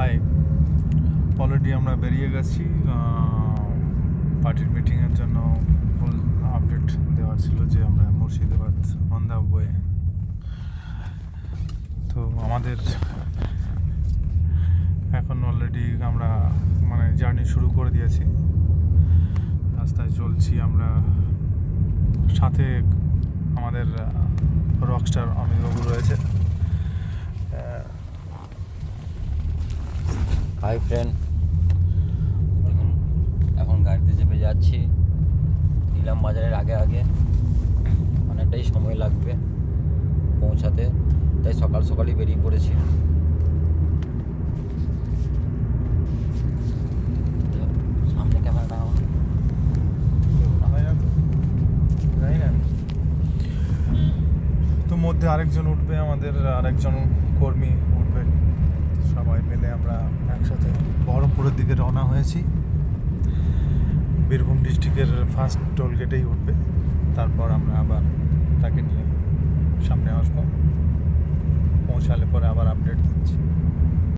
High, already আমরা বেরিয়ে গেছি পার্টির মিটিংয়ের জন্য। ফুল আপডেট দেওয়ার ছিল যে আমরা মুর্শিদাবাদ অন দ্য ওয়ে। তো আমাদের এখন অলরেডি আমরা জার্নি শুরু করে দিয়েছি, রাস্তায় চলছি আমরা। সাথে আমাদের রকস্টার অমিতবাবু রয়েছে। হাই ফ্রেন্ড, এখন গাড়িতে চেপে যাচ্ছি নিলাম বাজারের আগে অনেকটাই সময় লাগবে পৌঁছাতে, তাই সকাল সকালই বেরিয়ে পড়েছি। সামনে ক্যামেরাটা তো মধ্যে আরেকজন উঠবে, আমাদের আরেকজন কর্মী উঠবে। সবাই মিলে আমরা একসাথে বহরমপুরের দিকে রওনা হয়েছি। বীরভূম ডিস্ট্রিক্টের ফার্স্ট টোল গেটেই উঠবে, তারপর আমরা আবার তাকে নিয়ে সামনে আসবো। পৌঁছালে পরে আবার আপডেট দিচ্ছি।